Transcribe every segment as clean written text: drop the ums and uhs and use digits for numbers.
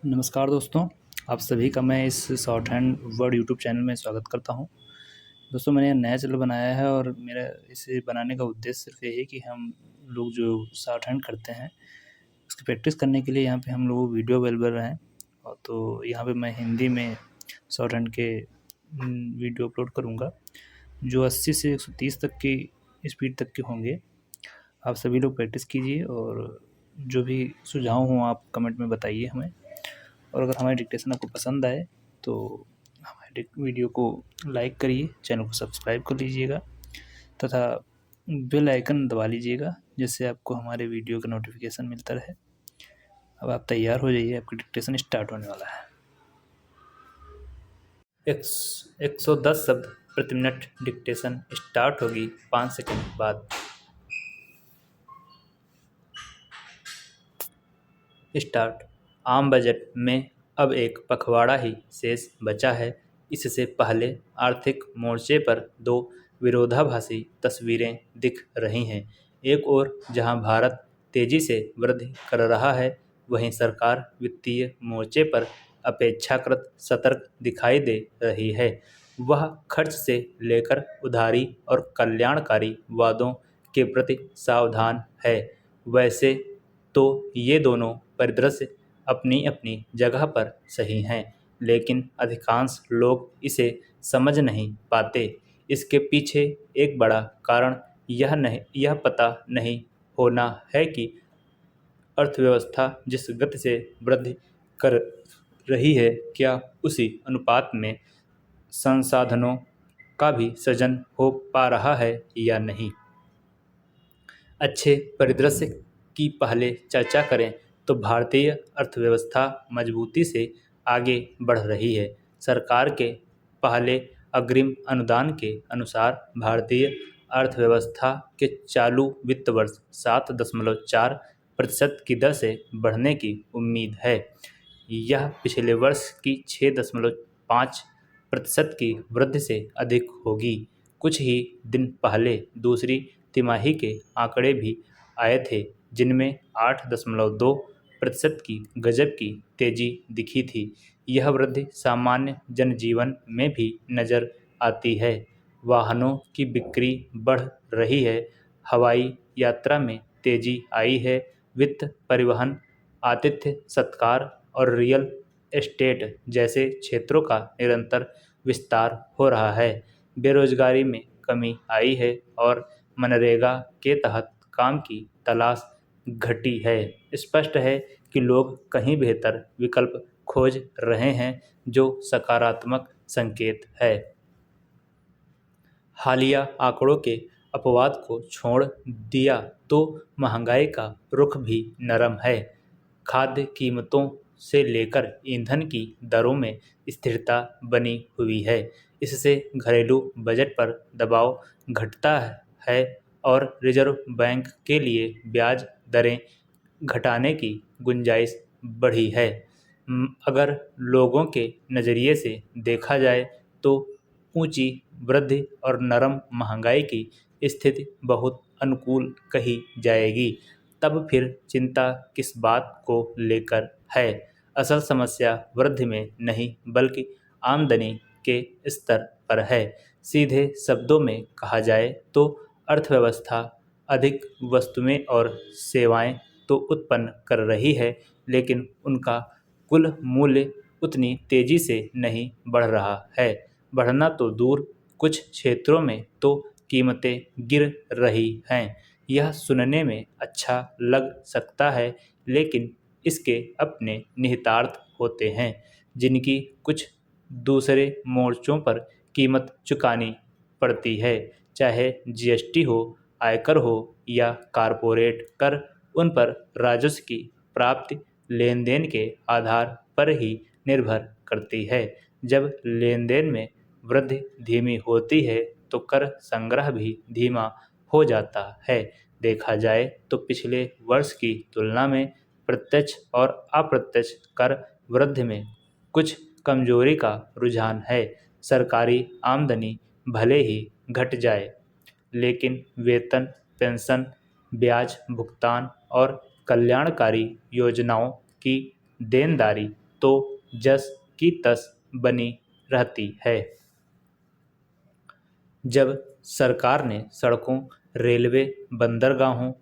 नमस्कार दोस्तों, आप सभी का मैं इस short hand word YouTube channel में स्वागत करता हूं। दोस्तों, मैंने नया चैनल बनाया है और मेरा इसे बनाने का उद्देश्य सिर्फ यही है कि हम लोग जो शॉर्ट हैंड करते हैं, उसकी प्रैक्टिस करने के लिए यहाँ पे हम लोग वीडियो अवेलेबल हैं। और तो यहाँ पे मैं हिंदी में शॉर्ट हैंड के वीडियो अपलोड करूँगा, जो 80 से 130 तक की स्पीड तक के होंगे। आप सभी लोग प्रैक्टिस कीजिए और जो भी सुझाव हों आप कमेंट में बताइए हमें। और अगर हमारी डिक्टेशन आपको पसंद आए तो हमारे वीडियो को लाइक करिए, चैनल को सब्सक्राइब कर लीजिएगा तथा बेल आइकन दबा लीजिएगा, जिससे आपको हमारे वीडियो का नोटिफिकेशन मिलता रहे। अब आप तैयार हो जाइए, आपकी डिक्टेशन स्टार्ट होने वाला है। 110 शब्द प्रति मिनट डिक्टेशन स्टार्ट होगी 5 सेकंड बाद। स्टार्ट। आम बजट में अब एक पखवाड़ा ही शेष बचा है। इससे पहले आर्थिक मोर्चे पर दो विरोधाभासी तस्वीरें दिख रही हैं। एक ओर जहां भारत तेजी से वृद्धि कर रहा है, वहीं सरकार वित्तीय मोर्चे पर अपेक्षाकृत सतर्क दिखाई दे रही है। वह खर्च से लेकर उधारी और कल्याणकारी वादों के प्रति सावधान है। वैसे तो ये दोनों परिदृश्य अपनी अपनी जगह पर सही हैं, लेकिन अधिकांश लोग इसे समझ नहीं पाते। इसके पीछे एक बड़ा कारण यह पता नहीं होना है कि अर्थव्यवस्था जिस गति से वृद्धि कर रही है, क्या उसी अनुपात में संसाधनों का भी सृजन हो पा रहा है या नहीं। अच्छे परिदृश्य की पहले चर्चा करें तो भारतीय अर्थव्यवस्था मजबूती से आगे बढ़ रही है। सरकार के पहले अग्रिम अनुदान के अनुसार भारतीय अर्थव्यवस्था के चालू वित्त वर्ष 7.4% की दर से बढ़ने की उम्मीद है। यह पिछले वर्ष की 6.5% की वृद्धि से अधिक होगी। कुछ ही दिन पहले दूसरी तिमाही के आंकड़े भी आए थे, जिनमें 8.2% की गजब की तेजी दिखी थी। यह वृद्धि सामान्य जनजीवन में भी नजर आती है। वाहनों की बिक्री बढ़ रही है, हवाई यात्रा में तेजी आई है, वित्त, परिवहन, आतिथ्य सत्कार और रियल एस्टेट जैसे क्षेत्रों का निरंतर विस्तार हो रहा है। बेरोजगारी में कमी आई है और मनरेगा के तहत काम की तलाश घटी है। स्पष्ट है कि लोग कहीं बेहतर विकल्प खोज रहे हैं, जो सकारात्मक संकेत है। हालिया आंकड़ों के अपवाद को छोड़ दिया तो महंगाई का रुख भी नरम है। खाद्य कीमतों से लेकर ईंधन की दरों में स्थिरता बनी हुई है। इससे घरेलू बजट पर दबाव घटता है और रिजर्व बैंक के लिए ब्याज दरें घटाने की गुंजाइश बढ़ी है। अगर लोगों के नज़रिए से देखा जाए तो ऊंची वृद्धि और नरम महंगाई की स्थिति बहुत अनुकूल कही जाएगी। तब फिर चिंता किस बात को लेकर है। असल समस्या वृद्धि में नहीं बल्कि आमदनी के स्तर पर है। सीधे शब्दों में कहा जाए तो अर्थव्यवस्था अधिक वस्तुएं और सेवाएं तो उत्पन्न कर रही है, लेकिन उनका कुल मूल्य उतनी तेजी से नहीं बढ़ रहा है। बढ़ना तो दूर, कुछ क्षेत्रों में तो कीमतें गिर रही हैं। यह सुनने में अच्छा लग सकता है, लेकिन इसके अपने निहितार्थ होते हैं, जिनकी कुछ दूसरे मोर्चों पर कीमत चुकानी पड़ती है। चाहे जीएसटी हो, आयकर हो या कारपोरेट कर, उन पर राजस्व की प्राप्ति लेन देन के आधार पर ही निर्भर करती है। जब लेन देन में वृद्धि धीमी होती है तो कर संग्रह भी धीमा हो जाता है। देखा जाए तो पिछले वर्ष की तुलना में प्रत्यक्ष और अप्रत्यक्ष कर वृद्धि में कुछ कमजोरी का रुझान है। सरकारी आमदनी भले ही घट जाए, लेकिन वेतन, पेंशन, ब्याज भुगतान और कल्याणकारी योजनाओं की देनदारी तो जस की तस बनी रहती है। जब सरकार ने सड़कों, रेलवे, बंदरगाहों,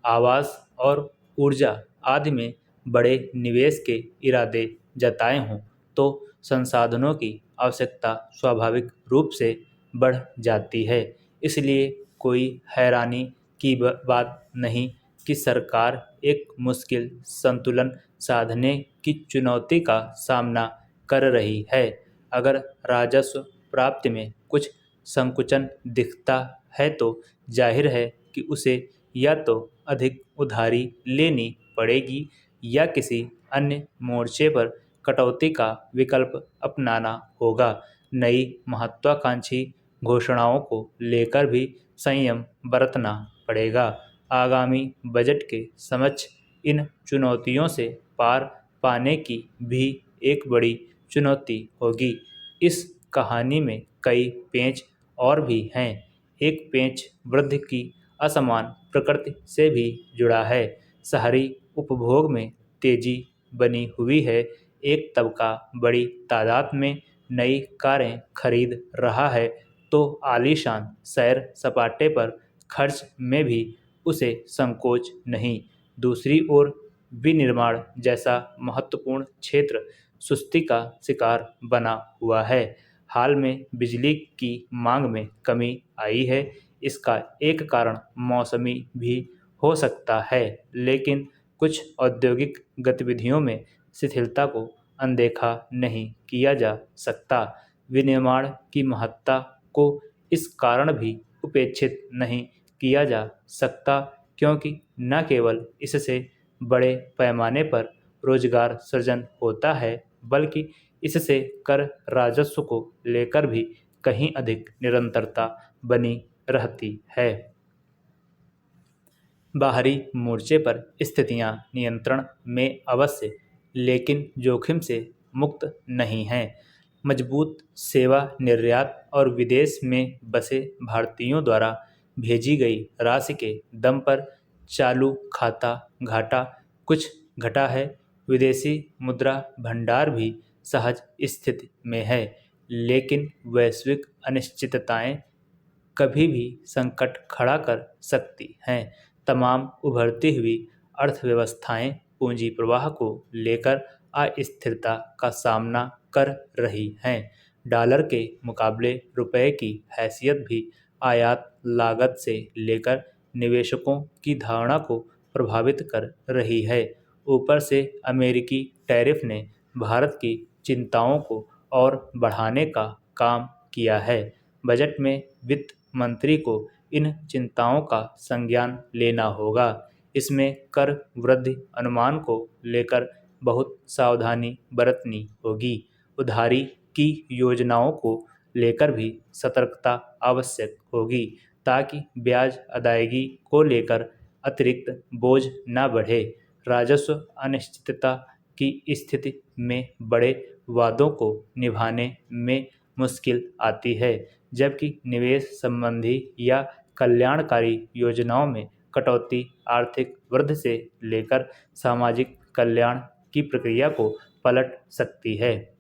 आवास और ऊर्जा आदि में बड़े निवेश के इरादे जताए हों, तो संसाधनों की आवश्यकता स्वाभाविक रूप से बढ़ जाती है। इसलिए कोई हैरानी की बात नहीं कि सरकार एक मुश्किल संतुलन साधने की चुनौती का सामना कर रही है। अगर राजस्व प्राप्ति में कुछ संकुचन दिखता है तो जाहिर है कि उसे या तो अधिक उधारी लेनी पड़ेगी या किसी अन्य मोर्चे पर कटौती का विकल्प अपनाना होगा। नई महत्वाकांक्षी घोषणाओं को लेकर भी संयम बरतना पड़ेगा। आगामी बजट के समक्ष इन चुनौतियों से पार पाने की भी एक बड़ी चुनौती होगी। इस कहानी में कई पेंच और भी हैं। एक पेंच वृद्धि की असमान प्रकृति से भी जुड़ा है। शहरी उपभोग में तेजी बनी हुई है। एक तबका बड़ी तादाद में नई कारें खरीद रहा है तो आलीशान सैर सपाटे पर खर्च में भी उसे संकोच नहीं। दूसरी ओर विनिर्माण जैसा महत्वपूर्ण क्षेत्र सुस्ती का शिकार बना हुआ है। हाल में बिजली की मांग में कमी आई है। इसका एक कारण मौसमी भी हो सकता है, लेकिन कुछ औद्योगिक गतिविधियों में शिथिलता को अनदेखा नहीं किया जा सकता। विनिर्माण की महत्ता को इस कारण भी उपेक्षित नहीं किया जा सकता क्योंकि न केवल इससे बड़े पैमाने पर रोजगार सृजन होता है, बल्कि इससे कर राजस्व को लेकर भी कहीं अधिक निरंतरता बनी रहती है। बाहरी मोर्चे पर स्थितियां नियंत्रण में अवश्य, लेकिन जोखिम से मुक्त नहीं हैं। मजबूत सेवा निर्यात और विदेश में बसे भारतीयों द्वारा भेजी गई राशि के दम पर चालू खाता घाटा कुछ घटा है। विदेशी मुद्रा भंडार भी सहज स्थिति में है, लेकिन वैश्विक अनिश्चितताएं कभी भी संकट खड़ा कर सकती हैं। तमाम उभरती हुई अर्थव्यवस्थाएं पूंजी प्रवाह को लेकर अस्थिरता का सामना कर रही हैं। डॉलर के मुकाबले रुपए की हैसियत भी आयात लागत से लेकर निवेशकों की धारणा को प्रभावित कर रही है। ऊपर से अमेरिकी टैरिफ ने भारत की चिंताओं को और बढ़ाने का काम किया है। बजट में वित्त मंत्री को इन चिंताओं का संज्ञान लेना होगा। इसमें कर वृद्धि अनुमान को लेकर बहुत सावधानी बरतनी होगी। उधारी की योजनाओं को लेकर भी सतर्कता आवश्यक होगी ताकि ब्याज अदायगी को लेकर अतिरिक्त बोझ न बढ़े। राजस्व अनिश्चितता की स्थिति में बड़े वादों को निभाने में मुश्किल आती है, जबकि निवेश संबंधी या कल्याणकारी योजनाओं में कटौती आर्थिक वृद्धि से लेकर सामाजिक कल्याण की प्रक्रिया को पलट सकती है।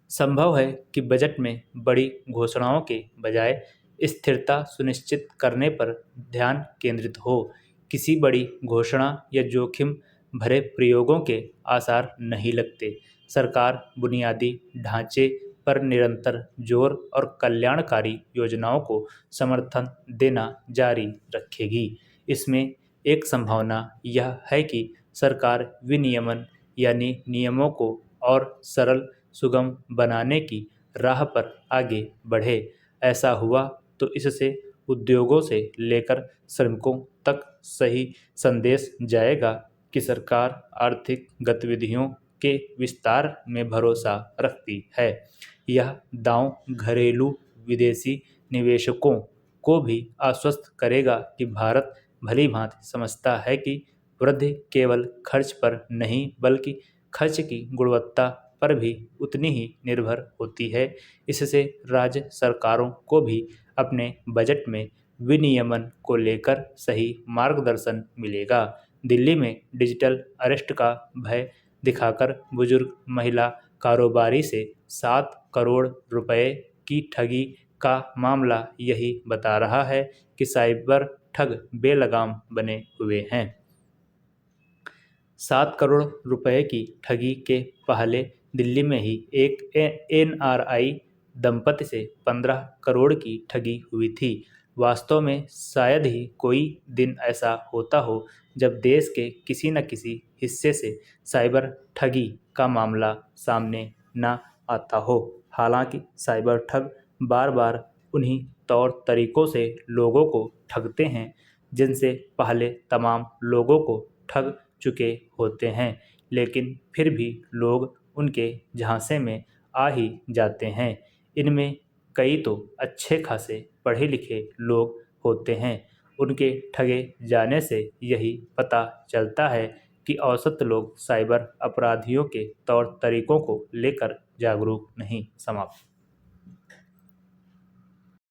संभव है कि बजट में बड़ी घोषणाओं के बजाय स्थिरता सुनिश्चित करने पर ध्यान केंद्रित हो। किसी बड़ी घोषणा या जोखिम भरे प्रयोगों के आसार नहीं लगते। सरकार बुनियादी ढांचे पर निरंतर जोर और कल्याणकारी योजनाओं को समर्थन देना जारी रखेगी। इसमें एक संभावना यह है कि सरकार विनियमन यानी नियमों को और सरल सुगम बनाने की राह पर आगे बढ़े। ऐसा हुआ तो इससे उद्योगों से लेकर श्रमिकों तक सही संदेश जाएगा कि सरकार आर्थिक गतिविधियों के विस्तार में भरोसा रखती है। यह दांव घरेलू विदेशी निवेशकों को भी आश्वस्त करेगा कि भारत भली-भांति समझता है कि वृद्धि केवल खर्च पर नहीं बल्कि खर्च की गुणवत्ता पर भी उतनी ही निर्भर होती है। इससे राज्य सरकारों को भी अपने बजट में विनियमन को लेकर सही मार्गदर्शन मिलेगा। दिल्ली में डिजिटल अरेस्ट का भय दिखाकर बुजुर्ग महिला कारोबारी से 7 करोड़ रुपए की ठगी का मामला यही बता रहा है कि साइबर ठग बेलगाम बने हुए हैं। 7 करोड़ रुपए की ठगी के पहले दिल्ली में ही एक NRI दंपति से 15 करोड़ की ठगी हुई थी। वास्तव में शायद ही कोई दिन ऐसा होता हो जब देश के किसी न किसी हिस्से से साइबर ठगी का मामला सामने न आता हो। हालांकि साइबर ठग बार बार उन्हीं तौर तरीकों से लोगों को ठगते हैं जिनसे पहले तमाम लोगों को ठग चुके होते हैं, लेकिन फिर भी लोग उनके झांसे में आ ही जाते हैं। इनमें कई तो अच्छे खासे पढ़े लिखे लोग होते हैं। उनके ठगे जाने से यही पता चलता है कि औसत लोग साइबर अपराधियों के तौर तरीकों को लेकर जागरूक नहीं। समाप्त।